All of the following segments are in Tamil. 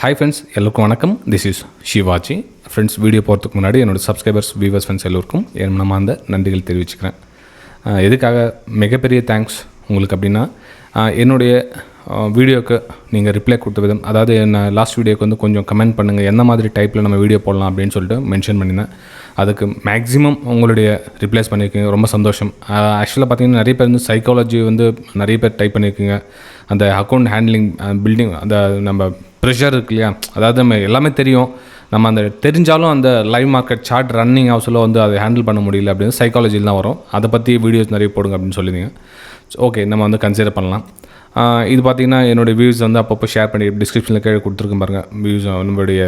ஹாய் ஃப்ரெண்ட்ஸ், எல்லோருக்கும் வணக்கம். This is Sivaji. Friends, video போகிறதுக்கு முன்னாடி என்னோடய சப்ஸ்கிரைபர்ஸ், வியூவர்ஸ், ஃப்ரெண்ட்ஸ் எல்லோருக்கும் என் மனமார்ந்த நன்றிகள் தெரிவிச்சுக்கிறேன். எதுக்காக மிகப்பெரிய தேங்க்ஸ் உங்களுக்கு அப்படின்னா, என்னுடைய வீடியோவுக்கு நீங்கள் ரிப்ளை கொடுத்த விதம், அதாவது என்ன லாஸ்ட் வீடியோக்கு வந்து கொஞ்சம் கமெண்ட் பண்ணுங்கள், எந்த மாதிரி டைப்பில் நம்ம வீடியோ போடலாம் அப்படின்னு சொல்லிட்டு மென்ஷன் பண்ணியிருந்தேன். அதுக்கு மேக்ஸிமம் உங்களுடைய ரிப்ளைஸ் பண்ணியிருக்கீங்க, ரொம்ப சந்தோஷம். ஆக்சுவலாக பார்த்தீங்கன்னா நிறைய பேர் வந்து சைக்காலஜி வந்து நிறைய பேர் டைப் பண்ணியிருக்கீங்க. அந்த அக்கௌண்ட் ஹேண்ட்லிங், பில்டிங், அந்த நம்ம ப்ரெஷர் இருக்கு இல்லையா, அதாவது நம்ம எல்லாமே தெரியும், நம்ம அந்த தெரிஞ்சாலும் அந்த லைவ் மார்க்கெட் சார்ட் ரன்னிங் ஹவுஸில் வந்து அதை ஹேண்டில் பண்ண முடியல அப்படின்னு சைக்காலஜியில் தான் வரும். அதை பற்றி வீடியோஸ் நிறைய போடுங்க அப்படின்னு சொல்லியிருந்தீங்க. ஓகே, நம்ம வந்து கன்சிடர் பண்ணலாம். இது பார்த்திங்கன்னா என்னுடைய வியூஸ் வந்து அப்பப்போ ஷேர் பண்ணி டிஸ்கிரிப்ஷனில் கீழே கொடுத்துருக்கேன் பாருங்கள். வியூஸ் நம்மளுடைய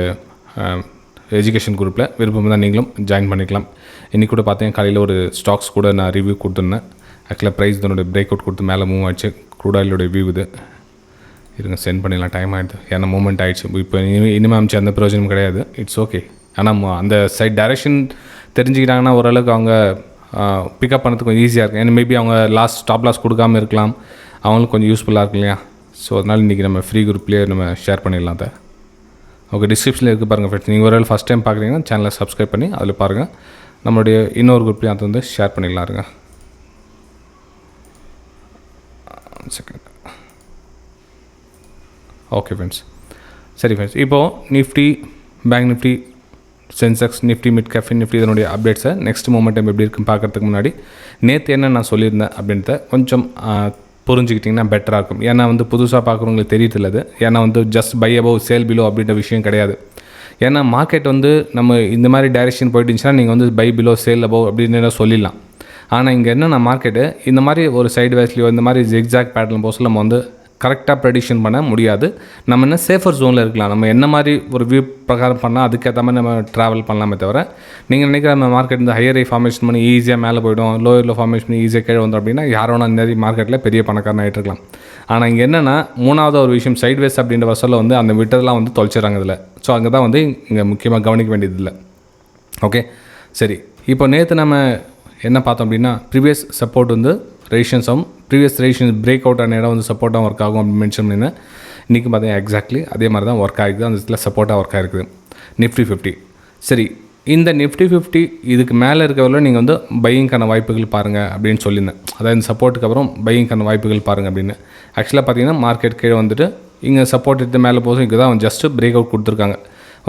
எஜுகேஷன் குரூப்பில் விருப்பம் தான் நீங்களும் ஜாயின் பண்ணிக்கலாம். இன்றைக்கி கூட பார்த்தீங்கன்னா காலையில் ஒரு ஸ்டாக்ஸ் கூட நான் ரிவ்யூ கொடுத்துருந்தேன். ஆக்சுவலாக ப்ரைஸ் இதனுடைய பிரேக் அவுட் கொடுத்து மேலே மூவ் ஆகிடுச்சு. க்ரூட் ஆயிலுடைய வியூ இது இருங்க, சென்ட் பண்ணிடலாம், டைம் ஆகிடுது, ஏன்னா மூமெண்ட் ஆகிடுச்சு. இப்போ இனிமேல் அமைச்சு அந்த பிரயோஜனம் கிடையாது. It's okay. ஆனால் அந்த சைட் டைரெக்ஷன் தெரிஞ்சுக்கிட்டாங்கன்னா ஓரளவுக்கு அவங்க பிக்கப் பண்ணுறதுக்கு கொஞ்சம் ஈஸியாக இருக்கும். ஏன்னா மேபி அவங்க ஸ்டாப் லாஸ் கொடுக்காமல் இருக்கலாம், அவங்களுக்கு கொஞ்சம் யூஸ்ஃபுல்லாக இருக்கும் இல்லையா. ஸோ அதனால் இன்றைக்கி நம்ம ஃப்ரீ குரூப்லேயே நம்ம ஷேர் பண்ணிடலாம் அதை. ஓகே, டிஸ்கிரிப்ஷனில் இருக்குது பாருங்கள் ஃப்ரெண்ட்ஸ். நீங்கள் ஒரு ஃபஸ்ட் டைம் பார்க்குறீங்கன்னா சேனலை சப்ஸ்கிரைப் பண்ணி அதில் பாருங்கள். நம்மளுடைய இன்னொரு குரூப்லேயும் அதை வந்து ஷேர் பண்ணிடலாம் இருங்க. செகண்ட். ஓகே ஃப்ரெண்ட்ஸ், சரி ஃப்ரெண்ட்ஸ், இப்போது Nifty, bank Nifty, Sensex, Nifty, mid cap, Nifty இதனுடைய அப்டேட்ஸை நெக்ஸ்ட் மொமெண்டம் எப்படி இருக்குன்னு பார்க்குறதுக்கு முன்னாடி நேற்று என்ன நான் சொல்லியிருந்தேன் அப்படின்றத கொஞ்சம் புரிஞ்சுக்கிட்டிங்கன்னா பெட்டராக இருக்கும். ஏன்னா வந்து புதுசாக பார்க்குறவங்களுக்கு தெரியல அது. ஏன்னா வந்து just by above sale below அப்படின்ற விஷயம் கிடையாது. ஏன்னா மார்க்கெட் வந்து நம்ம இந்த மாதிரி டைரெக்ஷன் போயிட்டு இருந்துச்சுன்னா நீங்கள் வந்து பை பிலோ சேல் அபவ் அப்படின்னு சொல்லிடலாம். ஆனால் இங்கே என்னென்ன மார்க்கெட்டு இந்த மாதிரி ஒரு சைடு வேஸ்லையோ இந்த மாதிரி ஜிக்ஜாக் பேட்டர்ன் போஸ்ட்டில் நம்ம வந்து கரெக்டாக ப்ரெடிக்ஷன் பண்ண முடியாது. நம்ம என்ன சேஃபர் ஜோனில் இருக்கலாம். நம்ம என்ன மாதிரி ஒரு வியூ பிரகாரம் பண்ணால் அதுக்கேற்ற மாதிரி நம்ம ட்ராவல் பண்ணலாமே தவிர, நீங்கள் நினைக்கிற நம்ம மார்க்கெட் இந்த ஹையர் ஃபார்மேஷன் பண்ணி ஈஸியாக மேலே போய்டும், லோயரில் ஃபார்மேஷன் பண்ணி ஈஸியாக கீழே வந்தோம் அப்படின்னா யாரோனா இந்த மார்க்கெட்டில் பெரிய பணக்காரன் ஆகிட்டு இருக்கலாம். ஆனால் இங்கே என்னென்னா மூணாவது ஒரு விஷயம், சைட்வேஸ் அப்படின்ற வசதியில் வந்து அந்த விட்டதெல்லாம் வந்து தொலைச்சிடறாங்க இதில். ஸோ அங்கே தான் வந்து இங்கே முக்கியமாக கவனிக்க வேண்டியது இல்லை. ஓகே, சரி. இப்போ நேற்று நம்ம என்ன பார்த்தோம் அப்படின்னா, ப்ரீவியஸ் சப்போர்ட் வந்து ரெசிஸ்டன்ஸும், ப்ரீவியஸ் ரெசிஸ்டன்ஸ் பிரேக் அவுட் ஆன இடம் வந்து சப்போர்ட்டாக ஒர்க் ஆகும் அப்படின்னு மென்ஷன் பண்ணியிருந்தேன். இன்றைக்கி பார்த்தீங்கன்னா எக்ஸாக்ட்லி அதே மாதிரி தான் ஒர்க் ஆகிருக்குது. அந்த இடத்துல சப்போர்ட்டாக ஒர்க் ஆகிருக்குது நிஃப்டி 50. சரி, இந்த நிஃப்டி 50 இதுக்கு மேலே இருக்கிறவரை நீங்கள் வந்து பையிங்கான வாய்ப்புகள் பாருங்கள் அப்படின்னு சொல்லியிருந்தேன். அதாவது இந்த சப்போர்ட்டுக்கு அப்புறம் பையிங்கான வாய்ப்புகள் பாருங்கள் அப்படின்னு. ஆக்சுவலாக பார்த்தீங்கன்னா மார்க்கெட் கீழே வந்துட்டு இங்கே சப்போர்ட் எடுத்து மேலே போதும், இங்கே தான் ஜஸ்ட்டு பிரேக் அவுட் கொடுத்துருக்காங்க.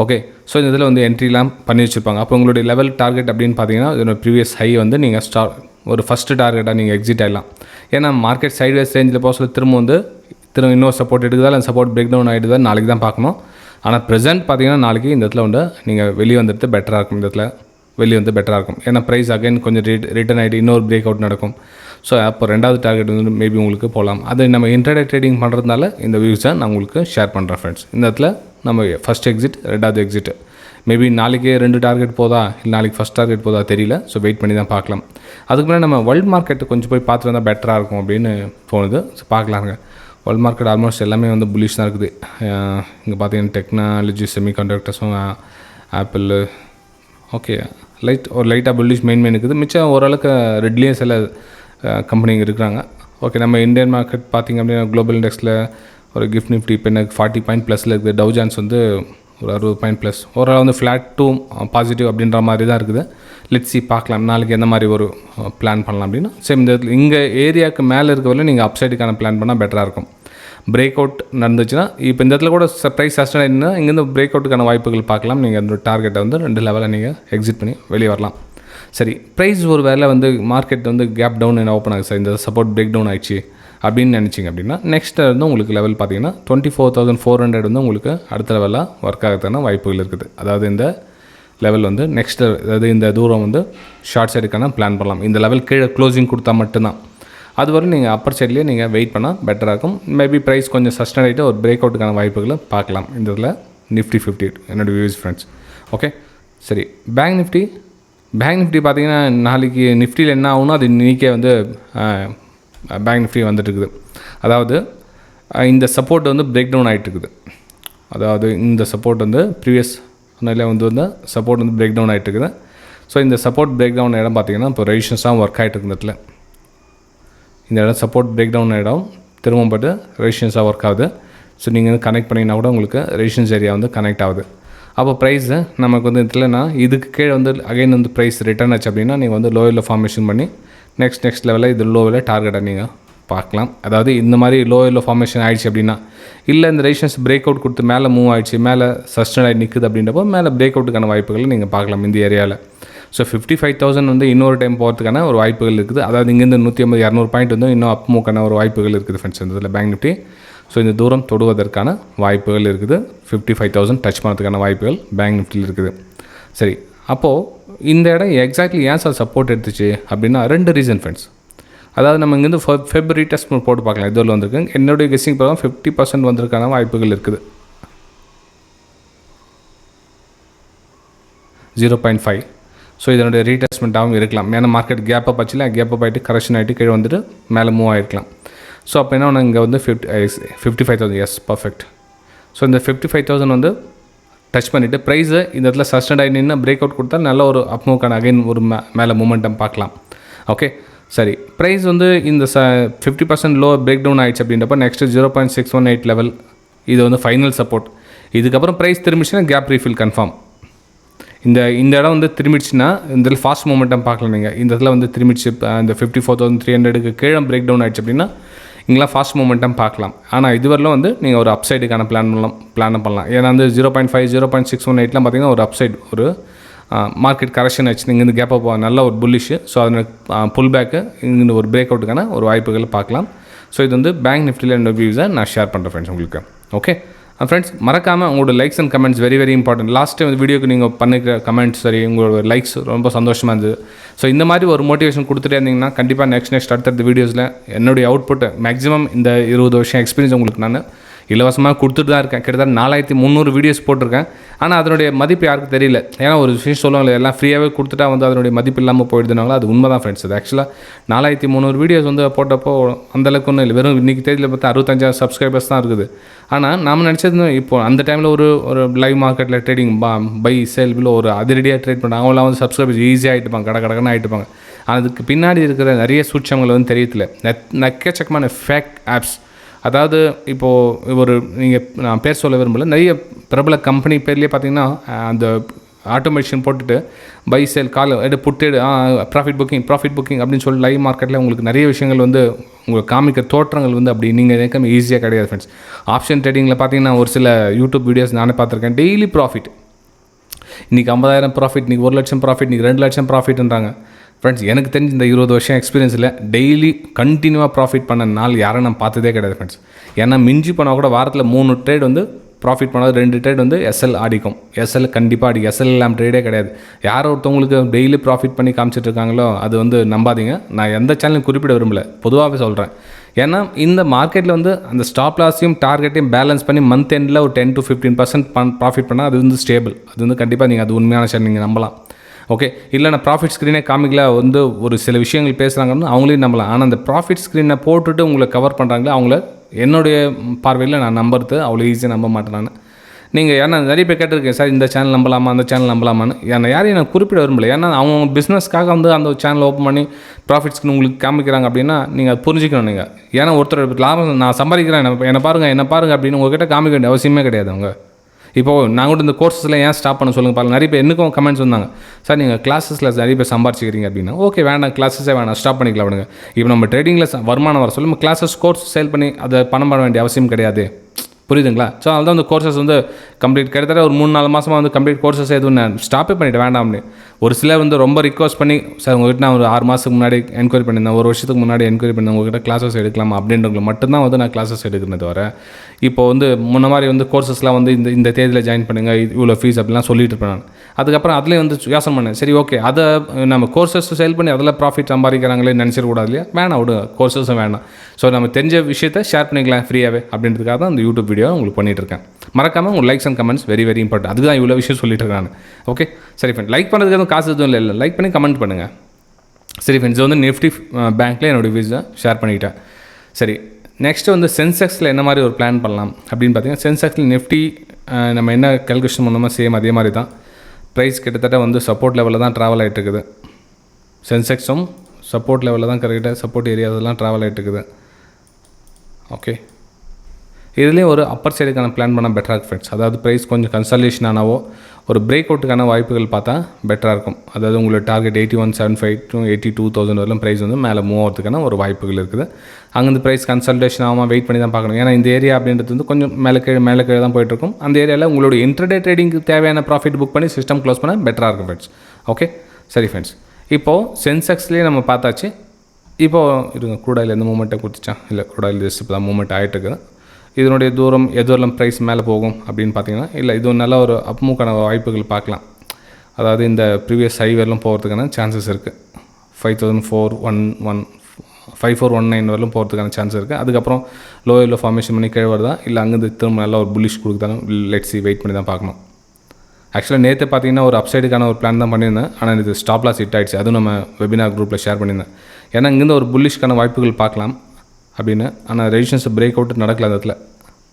ஓகே, ஸோ இந்த இதில் வந்து என்ட்ரிலாம் பண்ணி வச்சுருப்பாங்க. அப்போ உங்களுடைய லெவல் டார்கெட் அப்படின்னு பார்த்தீங்கன்னா இதோட ப்ரீவியஸ் ஹை வந்து நீங்கள் ஒரு ஃபஸ்ட்டு டார்கெட்டாக நீங்கள் எக்ஸிட் ஆகிடலாம். ஏன்னா மார்க்கெட் சைட்வேஸ் ரேஞ்சில் போக சொல்லி திரும்ப இன்னொரு சப்போர்ட் எடுக்குதா இல்லை சப்போர்ட் பிரேக் டவுன் ஆகிடுதா நாளைக்கு தான் பார்க்கணும். ஆனால் ப்ரெசென்ட் பார்த்தீங்கன்னா நாளைக்கு இந்த இடத்துல வந்து நீங்கள் வெளியே வந்துட்டு பெட்டராக இருக்கும். இந்த இடத்துல வெளியே வந்து பெட்டராக இருக்கும். ஏன்னா ப்ரைஸ் அகைன் கொஞ்சம் ரிட்டர்ன் ஆகிட்டு இன்னொரு பிரேக் அவுட் நடக்கும். ஸோ அப்போ ரெண்டாவது டார்கெட் வந்து மேபி உங்களுக்கு போகலாம். அது நம்ம இன்ட்ராடே ட்ரேடிங் பண்ணுறதுனால இந்த வியூஸை நான் உங்களுக்கு ஷேர் பண்ணுறேன் ஃப்ரெண்ட்ஸ். இந்த இடத்துல நம்ம ஃபஸ்ட் எக்ஸிட், ரெண்டாவது எக்ஸிட், மேபி நாளைக்கே 2 டார்கெட் போதா இல்லை நாளைக்கு ஃபஸ்ட் டார்கெட் போதா தெரியல. ஸோ வெயிட் பண்ணி தான் பார்க்கலாம். அதுக்கு முன்னாடி நம்ம வேர்ல்டு மார்க்கெட்டு கொஞ்சம் போய் பார்த்துட்டு வந்தால் பெட்டராக இருக்கும் அப்படின்னு தோணுது. ஸோ பார்க்கலாங்க. வேர்ல்டு மார்க்கெட் ஆல்மோஸ்ட் எல்லாமே வந்து புல்லிஷ் தான் இருக்குது. இங்கே பார்த்தீங்கன்னா டெக்னாலஜி, செமிகண்டக்டர்ஸும், ஆப்பிள், ஓகே லைட்டாக புல்லிஷ் மெயின் இருக்குது. மிச்சம் ஓரளவுக்கு ரெட்லேயும் சில கம்பெனிங்க இருக்கிறாங்க. ஓகே, நம்ம இந்தியன் மார்க்கெட் பார்த்திங்க அப்படின்னா குளோபல் இண்டெக்ஸில் ஒரு கிஃப்ட் நிஃப்டி இப்போ எனக்கு 40 பாயிண்ட் ப்ளஸில் இருக்குது. டவ் ஜான்ஸ் வந்து ஒரு 60 பாயிண்ட் ப்ளஸ். ஓரளவு வந்து ஃப்ளாட் டூ பாசிட்டிவ் அப்படின்ற மாதிரி தான் இருக்குது. லெட்ஸ் சி, பார்க்கலாம் நாளைக்கு எந்த மாதிரி ஒரு பிளான் பண்ணலாம் அப்படின்னா. சேம் இந்த இங்கே ஏரியாவுக்கு மேலே இருக்கவரை நீங்கள் அப்சைடுக்கான பிளான் பண்ணால் பெட்டராக இருக்கும். பிரேக் அவுட் நடந்துச்சுன்னா இப்போ இந்த இடத்துல கூட ப்ரைஸ் சஸ்டைன் ஆகிடுனா இங்கேருந்து பிரேக் அவுட்டுக்கான வாய்ப்புகள் பார்க்கலாம். நீங்கள் அந்த டார்கெட்டை வந்து 2 லெவலில் நீங்கள் எக்ஸிட் பண்ணி வெளியே வரலாம். சரி, ப்ரைஸ் ஒரு வேளை வந்து மார்க்கெட் வந்து கேப் டவுன் என்ன ஓப்பன் ஆகுது சார், இந்த சப்போர்ட் பிரேக் டவுன் ஆகிடுச்சு அப்படின்னு நினச்சிங்க அப்படின்னா நெக்ஸ்ட் வந்து உங்களுக்கு லெவல் பார்த்தீங்கன்னா 24,400 வந்து உங்களுக்கு அடுத்த லெவலாக ஒர்க் ஆகிறதுக்கான வாய்ப்புகள் இருக்குது. அதாவது இந்த லெவல் வந்து நெக்ஸ்ட், அதாவது இந்த தூரம் வந்து ஷார்ட் சைடுக்கான பிளான் பண்ணலாம். இந்த லெவல் கீழே க்ளோசிங் கொடுத்தா மட்டும்தான். அதுவரை நீங்கள் அப்பர் சைட்லேயே நீங்கள் வெயிட் பண்ணால் பெட்டராக இருக்கும். மேபி ப்ரைஸ் கொஞ்சம் சஸ்டைன் ஆகிட்டு ஒரு பிரேக் அவுட்டுக்கான வாய்ப்புகளை பார்க்கலாம் இந்த இதில் நிஃப்டி 50 என்னோடய வியூஸ் ஃப்ரெண்ட்ஸ். ஓகே, சரி. பேங்க் நிஃப்டி பார்த்தீங்கன்னா நாளைக்கு நிஃப்டியில் என்ன ஆகுனா அது இன்றைக்கே வந்து பேங்க் நிஃப்டி வந்துட்டு இருக்குது. அதாவது இந்த சப்போர்ட் வந்து பிரேக் டவுன் ஆகிட்டு இருக்குது. அதாவது இந்த சப்போர்ட் வந்து ப்ரீவியஸ் நிலையில் வந்து சப்போர்ட் வந்து பிரேக் டவுன் ஆகிட்டு இருக்குது. ஸோ இந்த சப்போர்ட் பிரேக் டவுன் இடம் பார்த்திங்கன்னா இப்போ ரெசிஸ்டன்ஸாக ஒர்க் ஆகிட்டு இருக்குது. இடத்துல இந்த இடம் சப்போர்ட் பிரேக் டவுன் இடம் திரும்ப பட்டு ரெசிஸ்டன்ஸாக ஒர்க் ஆகுது. ஸோ நீங்கள் கனெக்ட் பண்ணிங்கன்னா கூட உங்களுக்கு ரெசிடென்ஸ் ஏரியா வந்து கனெக்ட் ஆகுது. அப்போ ப்ரைஸு நமக்கு வந்து இல்லைனா இதுக்கு கீழே வந்து அகைன் வந்து ப்ரைஸ் ரிட்டர்ன் ஆச்சு அப்படின்னா நீங்கள் வந்து லோவில் ஃபார்மேஷன் பண்ணி நெக்ஸ்ட் லெவலில் இது லோவில் டார்கெட்டை நீங்கள் பார்க்கலாம். அதாவது இந்த மாதிரி லோவில் ஃபார்மேஷன் ஆகிடுச்சு அப்படின்னா, இல்லை இந்த ரெசிஸ்டன்ஸ் பிரேக் அவுட் கொடுத்து மேலே மூவ் ஆகிடுச்சு, மேலே சஸ்டெயின் ஆகி நிற்குது அப்படின்றப்போ மேலே பிரேக் அவுட்டுக்கான வாய்ப்புகளை நீங்கள் பார்க்கலாம் இந்த ஏரியாவில். ஸோ 55,000 வந்து இன்னொரு டைம் போகிறதுக்கான ஒரு வாய்ப்புகள் இருக்குது. அதாவது இங்கேருந்து 150-200 பாயிண்ட் வந்து இன்னும் அப் மூக்கான ஒரு வாய்ப்புகள் இருக்குது ஃப்ரெண்ட்ஸ் இந்த இதில் பேங்க் நிஃப்டி. ஸோ இந்த தூரம் தொடுவதற்கான வாய்ப்புகள் இருக்குது. 55,000 டச் பண்ணுறதுக்கான வாய்ப்புகள் பேங்க் நிஃப்டியில் இருக்குது. சரி, அப்போது இந்த இடம் எக்ஸாக்ட்லி ஏன் சார் சப்போர்ட் எடுத்துச்சு அப்படின்னா 2 ரீசன் ஃப்ரெண்ட்ஸ். அதாவது நம்ம இங்கேருந்து ஃபெப்ரவரி டெஸ்ட் போட்டு பார்க்கலாம். இதுவரை வந்திருக்கு. என்னுடைய கெஸ்ஸிங் பிரகாரம் 50% வந்திருக்கான வாய்ப்புகள் இருக்குது. 0.5. ஸோ இதனுடைய ரீடெஸ்ட்மெண்ட்டாகவும் இருக்கலாம். ஏன்னா மார்க்கெட் கேப்பப் ஆச்சுல, கேப்பப் ஆகிட்டு கரெக்ஷன் ஆகிட்டு கீழே வந்துட்டு மேலே மூவ் ஆகிருக்கலாம். ஸோ அப்போ என்ன ஒன்று இங்கே வந்து 55,000 எஸ் பர்ஃபெக்ட். ஸோ இந்த 55,000 வந்து டச் பண்ணிவிட்டு ப்ரைஸு இந்த இடத்துல சஸ்டெண்ட் ஆகி நின்று பிரேக் அவுட் கொடுத்தா நல்ல ஒரு அப் மூக்கான அகைன் ஒரு மேலே மூமெண்டம் பார்க்கலாம். ஓகே, சரி. ப்ரைஸ் வந்து இந்த 50% லோ பிரேக் டவுன் ஆகிடுச்சு அப்படின்றப்ப நெக்ஸ்ட்டு 0.618 லெவல் இது வந்து ஃபைனல் சப்போர்ட். இதுக்கப்புறம் ப்ரைஸ் திரும்பிச்சுன்னா கேப் ரீஃபில் கன்ஃபார்ம். இந்த இடம் வந்து திரும்பிடுச்சுன்னா இந்த இடத்துல ஃபாஸ்ட் மூமெண்டம் பார்க்கலாம். நீங்கள் இந்த இடத்துல வந்து திரும்பிடுச்சு இந்த 54,300க்கு கீழே பிரேக் டவுன் ஆகிடுச்சு அப்படின்னா இங்கெல்லாம் ஃபாஸ்ட் மூமெண்டம் பார்க்கலாம். ஆனால் இதுவரையிலும் வந்து நீங்கள் ஒரு அப்சைடுக்கான பிளான் பண்ணலாம். ஏன்னா வந்து 0.5 0.618 பார்த்தீங்கன்னா ஒரு அப்சைடு ஒரு மார்க்கெட் கரெக்ஷன் ஆச்சு. இங்கே இந்த கேப்பை நல்ல ஒரு புல்லிஷு. ஸோ அதனால் புல் பேக்கு இங்கே ஒரு பிரேக் அவுட்டுக்கான ஒரு வாய்ப்புகளை பார்க்கலாம். ஸோ இது வந்து பேங்க் நிஃப்டியில் என்னோட வியூஸை நான் ஷேர் பண்ணுறேன் ஃப்ரெண்ட்ஸ் உங்களுக்கு. ஓகே ஃப்ரெண்ட்ஸ், மறக்காமல் உங்களோட likes and comments very important. Last time வீடியோக்கு நீங்கள் பண்ணிக்கிற கமெண்ட்ஸ் சரி உங்களோட லைக்ஸ் ரொம்ப சந்தோஷமாக இருந்தது. ஸோ இந்த மாதிரி ஒரு மோட்டிவேஷன் கொடுத்துட்டே இருந்தீங்கன்னா கண்டிப்பாக நெக்ஸ்ட் அடுத்தடுத்த வீடியோஸில் என்னுடைய அவுட்புட் மேக்ஸிமம் இந்த 20 வருஷம் எக்ஸ்பீரியன்ஸ் உங்களுக்கு நான் இலவசமாக கொடுத்துட்டு தான் இருக்கேன். கிட்டத்தட்ட 4,300 வீடியோஸ் போட்டிருக்கேன். ஆனால் அதனுடைய மதிப்பு யாருக்கும் தெரியல. ஏன்னா ஒரு விஷயம் சொல்லுவாங்க, எல்லாம் ஃப்ரீயாகவே கொடுத்துட்டா வந்து அதனுடைய மதிப்பு இல்லாமல் போயிடுதுனால அது உண்மை தான் ஃப்ரெண்ட்ஸ். அது ஆக்சுவலாக 4,300 வீடியோஸ் வந்து போட்டப்போ அந்தளவுக்கு ஒன்றும் இல்லை. வெறும் இன்றைக்கி தேதியில் பார்த்தா 65,000 சப்ஸ்கிரைபர்ஸ் தான் இருக்குது. ஆனால் நாம் நினச்சது இப்போ அந்த டைமில் ஒரு லைவ் மார்க்கெட்டில் ட்ரேடிங் பை சேல் பில் ஒரு அதிரடியாக ட்ரேட் பண்ணாங்க. அவங்களாம் வந்து சப்ஸ்கிரைபர்ஸ் ஈஸியாக ஆகிட்டுப்பாங்க, கடன்னு ஆகிட்டுப்பாங்க. அதுக்கு பின்னாடி இருக்கிற நிறைய சூட்சங்கள் வந்து தெரியல. நெக்கச்சக்கமான ஃபேக் ஆப்ஸ். அதாவது இப்போது நான் பேர் சொல்ல விரும்பல, நிறைய பிரபல கம்பெனி பேர்லேயே பார்த்தீங்கன்னா அந்த ஆட்டோமேஷன் போட்டுட்டு பை சேல் புட்டேடு ப்ராஃபிட் புக்கிங் அப்படின்னு சொல்லி லைவ் மார்க்கெட்டில் உங்களுக்கு நிறைய விஷயங்கள் வந்து உங்களுக்கு காமிக்கிற தோற்றங்கள் வந்து அப்படி நீங்கள் நினைக்காம ஈஸியாக கிடையாது ஃப்ரெண்ட்ஸ். ஆப்ஷன் ட்ரேடிங்கில் பார்த்தீங்கன்னா ஒரு சில யூடியூப் வீடியோஸ் நானே பார்த்துருக்கேன். டெய்லி ப்ராஃபிட், இன்றைக்கி 50,000 ப்ராஃபிட், இன்றைக்கி 1 லட்சம் ப்ராஃபிட், இன்றைக்கி 2 லட்சம் ப்ராஃபிட்ன்றாங்க. ஃப்ரெண்ட்ஸ், எனக்கு தெரிஞ்சு இந்த 20 வருஷம் எக்ஸ்பீரியன்ஸில் டெய்லி கண்டினியூவாக ப்ராஃபிட் பண்ண நாள் யாரும் நான் பார்த்ததே கிடையாது ஃப்ரெண்ட்ஸ். ஏன்னா மிஞ்சி போனால் கூட வாரத்தில் 3 ட்ரேட் வந்து ப்ராஃபிட் பண்ணாது, 2 ட்ரேட் வந்து எஸ்எல் ஆடிக்கும். எஸ்எல் கண்டிப்பாக அடிக்கும். எஸ்எல் இல்லாமல் ட்ரேடே கிடையாது. யாரோ ஒருத்தவங்களுக்கு டெய்லி ப்ராஃபிட் பண்ணி காமிச்சிட்டு இருக்காங்களோ அது வந்து நம்பாதீங்க. நான் எந்த சேனலையும் குறிப்பிட விரும்பலை, பொதுவாகவே சொல்கிறேன். ஏன்னா இந்த மார்க்கெட்டில் வந்து அந்த ஸ்டாப் லாஸையும் டார்கெட்டையும் பேலன்ஸ் பண்ணி மந்த் எண்டில் ஒரு 10 to 15% ப்ராஃபிட் பண்ணால் அது வந்து ஸ்டேபிள். அது வந்து கண்டிப்பாக நீங்கள் அது உண்மையான சேனல் நீங்கள் நம்பலாம். ஓகே, இல்லை நான் ப்ராஃபிட் ஸ்க்ரீனே காமிக்கல வந்து ஒரு சில விஷயங்கள் பேசுகிறாங்கன்னு அவங்களையும் நம்பலாம். ஆனால் அந்த ப்ராஃபிட் ஸ்க்ரீனை போட்டுட்டு உங்களை கவர் பண்ணுறாங்களே அவங்கள என்னுடைய பார்வையில் நான் நம்புறது அவ்வளோ ஈஸியாக நம்ப மாட்டேன் நான். நீங்கள் ஏன்னா நிறைய பேர் கேட்டிருக்கேன், சார் இந்த சேனல் நம்பலாமா அந்த சேனல் நம்பலாமான்னு. ஏன்னா யாரையும் நான் குறிப்பிட விரும்பலை. ஏன்னா அவங்க பிஸ்னஸ்க்காக வந்து அந்த சேனல் ஓப்பன் பண்ணி ப்ராஃபிட் ஸ்க்ரீன் உங்களுக்கு காமிக்கிறாங்க அப்படின்னா நீங்கள் அது புரிஞ்சிக்கணும். நீங்கள் ஏன்னா ஒருத்தர் லாபம் நான் சம்பாதிக்கிறேன் என்ன பாருங்கள் அப்படின்னு உங்கள்கிட்ட காமிக்க வேண்டிய அவசியமே கிடையாது. அவங்க இப்போது நான் கூட இந்த கோர்ஸஸில் ஏன் ஸ்டாப் பண்ண சொல்லுங்கள் பாருங்கள். நிறைய பேர் எனக்கும் கமெண்ட்ஸ் வந்தாங்க, சார் நீங்கள் கிளாஸஸில் நிறைய பேர் சம்பாரிச்சிக்கிறீங்க அப்படின்னா. ஓகே, வேண்டாம், கிளாஸஸே வேணாம், ஸ்டாப் பண்ணிக்கலாம் விடுங்க. இப்போ நம்ம ட்ரேடிங்கில் வருமானம் வர சொல்லி நம்ம கிளாஸஸ் கோர்ஸ் சேல் பண்ணி அதை பணம் பண்ண வேண்டிய அவசியம் கிடையாது. புரியுதுங்களா? ஸோ அதுதான் அந்த கோர்சஸ் வந்து கம்ப்ளீட் கிட்டத்தட்ட ஒரு 3-4 மாதமாக வந்து கம்ப்ளீட் கோர்சஸ் எதுவும் நான் ஸ்டாப்பே பண்ணிவிட்டு வேண்டாம்னு. ஒரு சிலர் வந்து ரொம்ப ரிக்வஸ்ட் பண்ணி, சார் உங்கள்கிட்ட நான் ஒரு 6 மாதத்துக்கு முன்னாடி என்கொயரி பண்ணியிருந்தேன், 1 வருஷத்துக்கு முன்னாடி என்கொயரி பண்ணியிருந்தேன், உங்கள்கிட்ட கிளாஸஸ் எடுக்கலாமா அப்படின்றவங்களை மட்டும்தான் வந்து நான் கிளாஸஸ் எடுக்கிறது வர. இப்போ வந்து முன்ன மாதிரி வந்து கோர்சஸ்லாம் வந்து இந்த தேதியில் ஜாயின் பண்ணுங்கள், இவ்வளோ ஃபீஸ் அப்படிலாம் சொல்லிட்டு இருப்பேன் நான். அதுக்கப்புறம் அதிலே வந்து யோசனை பண்ணேன், சரி ஓகே அதை நம்ம கோர்சஸ் சேல் பண்ணி அதில் ப்ராஃபிட் சம்பாதிக்கிறாங்களே நினச்சிடக்கூடாது இல்லையா? வேணாம், விடு, கோர்சஸும் வேணாம். ஸோ நம்ம தெரிஞ்ச விஷயத்தை ஷேர் பண்ணிக்கலாம் ஃப்ரீயாகவே அப்படின்றதுக்காக தான் அந்த யூடியூப் வீடியோ உங்களுக்கு பண்ணிகிட்ருக்கேன். மறக்காமல் உங்கள் likes and comments very important. அதுக்கு தான் இவ்வளோ விஷயம் சொல்லிட்டு இருக்கேன். ஓகே சரி ஃப்ரெண்ட், லைக் பண்ணுறதுக்கு எதுவும் காசு எதுவும் இல்லை, லைக் பண்ணி கமெண்ட் பண்ணுங்கள். சரி ஃப்ரெண்ட்ஸ், இது வந்து நிஃப்டி பேங்க்கில் என்னோடய வியூஸை ஷேர் பண்ணிக்கிட்டேன். சரி, நெக்ஸ்ட்டு வந்து சென்செக்ஸில் என்ன மாதிரி ஒரு பிளான் பண்ணலாம் அப்படின்னு பார்த்தீங்கன்னா, சென்செக்ஸில் நிஃப்டி நம்ம என்ன கால்குலேஷன் பண்ணோமோ சேம் அதே மாதிரி தான். ப்ரைஸ் கிட்டத்தட்ட வந்து சப்போர்ட் லெவலில் தான் ட்ராவல் ஆகிட்டு இருக்குது. சென்செக்ஸும் சப்போர்ட் லெவலில் தான் கரெக்டாக சப்போர்ட் ஏரியாவெல்லாம் ட்ராவல் ஆகிட்டு இருக்குது. ஓகே, இதுலேயும் ஒரு அப்பர் சைடுக்கான பிளான் பண்ணால் பெட்டராக இருக்கும் ஃப்ரெண்ட்ஸ். அதாவது ப்ரைஸ் கொஞ்சம் கன்சல்டேஷன் ஆனாவோ ஒரு பிரேக் அவுட்டுக்கான வாய்ப்புகள் பார்த்தா பெட்டராக இருக்கும். அதாவது உங்களுக்கு டார்கெட் 8175 to 82,000 வரலும் ப்ரைஸ் வந்து மேலே மூவ் ஆகிறதுக்கான ஒரு வாய்ப்புகள் இருக்குது. அங்கேருந்து ப்ரைஸ் கன்சல்டேஷன் ஆகாமல் வெயிட் பண்ணி தான் பார்க்கணும். ஏன்னா இந்த ஏரியா அப்படின்றது வந்து கொஞ்சம் மேலே கீழே தான் போயிட்டுருக்கும். அந்த ஏரியாவில் உங்களுடைய இன்ட்ரடே ட்ரேடிங்க்கு தேவையான ப்ராஃபிட் புக் பண்ணி சிஸ்டம் க்ளோஸ் பண்ணால் பெட்டராக இருக்கும் ஃப்ரெண்ட்ஸ். ஓகே, சரி ஃப்ரெண்ட்ஸ். இப்போது சென்செக்ஸ்லேயே நம்ம பார்த்தாச்சு. இப்போது இருங்க, க்ரூடாயில் எந்த மூமெண்ட்டை கொடுத்துச்சான்? இல்லை, க்ரூடாயில் ஜஸ்ட் இப்போ தான் மூமெண்ட் ஆகிட்டு இருக்குது. இதனுடைய தூரம் எதுவரெல்லாம் ப்ரைஸ் மேலே போகும் அப்படின்னு பார்த்தீங்கன்னா, இல்லை இது நல்ல ஒரு அப்மூக்கான வாய்ப்புகள் பார்க்கலாம். அதாவது இந்த ப்ரீவியஸ் ஹை வரலும் போகிறதுக்கான சான்சஸ் இருக்குது. 5419 வரலும் போகிறதுக்கான சான்ஸ் இருக்குது. அதுக்கப்புறம் லோயரில் ஃபார்மேஷன் பண்ணி கீழே வருதா, இல்லை அங்கேருந்து திரும்ப நல்லா ஒரு புல்லிஷ் கொடுத்தாலும் லெட்ஸி வெயிட் பண்ணி தான் பார்க்கணும். ஆக்சுவலாக நேற்று பார்த்தீங்கன்னா ஒரு அப்சைடுக்கான ஒரு பிளான் தான் பண்ணியிருந்தேன். ஆனால் இது ஸ்டாப் லாஸ் ஹிட் ஆகிடுச்சு. அதுவும் நம்ம வெபினார் குரூப்பில் ஷேர் பண்ணியிருந்தேன். ஏன்னா இங்கேருந்து ஒரு புல்லிஷ்க்கான வாய்ப்புகள் பார்க்கலாம் அப்படின்னு. ஆனால் ரெசிஸ்டன்ஸ் பிரேக் அவுட் நடக்கல. அந்த இடத்துல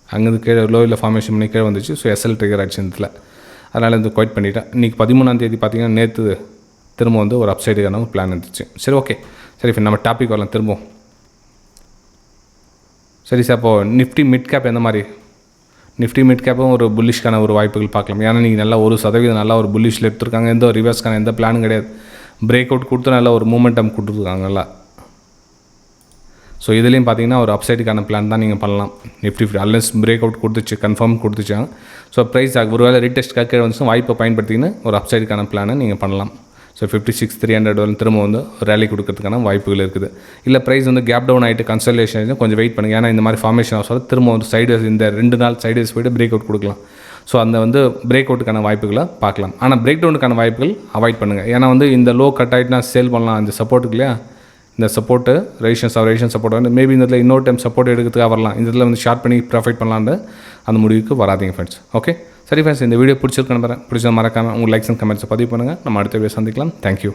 அங்கேருந்து கீழே லோயில் ஃபார்மேஷன் பண்ணி கீழே வந்துச்சு. ஸோ எஸ்எல் ட்ரிகர் ஆகிடுச்சு இந்த இடத்துல. அதனால் இந்த குவைட் பண்ணிவிட்டேன். இன்றைக்கி 13ஆம் தேதி பார்த்தீங்கன்னா நேற்று திரும்ப வந்து ஒரு அப்சைடுக்கான ஒரு பிளான் இருந்துச்சு. சரி, ஓகே, சரி இப்போ நம்ம டாபிக் வரலாம் திரும்பவும். சரி சார், இப்போது நிஃப்டி மிட் கேப் எந்த மாதிரி? நிஃப்டி மிட் கேப்பும் ஒரு புல்லிஷ்க்கான ஒரு வாய்ப்புகள் பார்க்கலாம். ஏன்னா நீங்கள் நல்லா 1% நல்லா ஒரு புல்லிஷில் எடுத்துருக்காங்க. எந்த ஒரு ரிவர்ஸ்க்கான எந்த பிளானும் கிடையாது. பிரேக் அவுட் கொடுத்து நல்லா ஒரு மூமெண்டம் கொடுத்துருக்காங்க நல்லா. ஸோ இதுலேயும் பார்த்தீங்கன்னா ஒரு அப்சைடுக்கான பிளான் தான் நீங்கள் பண்ணலாம். நிஃப்டி அன்லெஸ் பிரேக் அவுட் கொடுத்துச்சு, கன்ஃபார்ம் கொடுத்துச்சாங்க. ஸோ ப்ரைஸ் ஒருவேளை ரீடெஸ்ட்காக கீழே வந்துச்சு வாய்ப்பை பயன்படுத்தின்னு ஒரு அப்சைடுக்கான பிளானை நீங்கள் பண்ணலாம். ஸோ 56,300 வரலும் திரும்ப வந்து ரேலி கொடுக்கறதுக்கான வாய்ப்புகள் இருக்குது. இல்லை ப்ரைஸ் வந்து கேப் டவுன் ஆகிட்டு கன்சல்டேஷன் கொஞ்சம் வெயிட் பண்ணுங்கள். ஏன்னா இந்த மாதிரி ஃபார்மேஷன் ஆகும் திரும்ப வந்து சைடேஸ் இந்த 2 நாள் சைடேஸ் போய்ட்டு பிரேக் அவுட் கொடுக்கலாம். ஸோ அந்த வந்து பிரேக் அவுட்டுக்கான வாய்ப்புகளை பார்க்கலாம். ஆனால் பிரேக் டவுனுக்கான வாய்ப்புகள் அவாய்ட் பண்ணுங்கள். ஏன்னா வந்து இந்த லோ கட் ஆகிட்டுனா சேல் பண்ணலாம். இந்த சப்போர்ட்டுக்கு இல்லையா, இந்த சப்போர்ட்டு ரெசிஸ்டன்ஸ் சப்போர்ட் வந்து மேபி இந்த இடத்துல இன்னொரு டைம் சப்போர்ட் எடுக்கிறதுக்காக வரலாம். இந்த இதில் வந்து ஷார்ட் பண்ணி ப்ராஃபிட் பண்ணலான்னு அந்த முடிவுக்கு வராதிங்க ஃப்ரெண்ட்ஸ். ஓகே, சரி ஃப்ரெண்ட்ஸ், இந்த வீடியோ பிடிச்சிருக்கேன் நம்புறேன். பிடிச்சதை மறக்காமல் உங்கள் லைக்ஸ் அண்ட் கமெண்ட்ஸை பதிவு பண்ணுங்கள். நம்ம அடுத்த வீடியோ சந்திக்கலாம். தேங்க்யூ.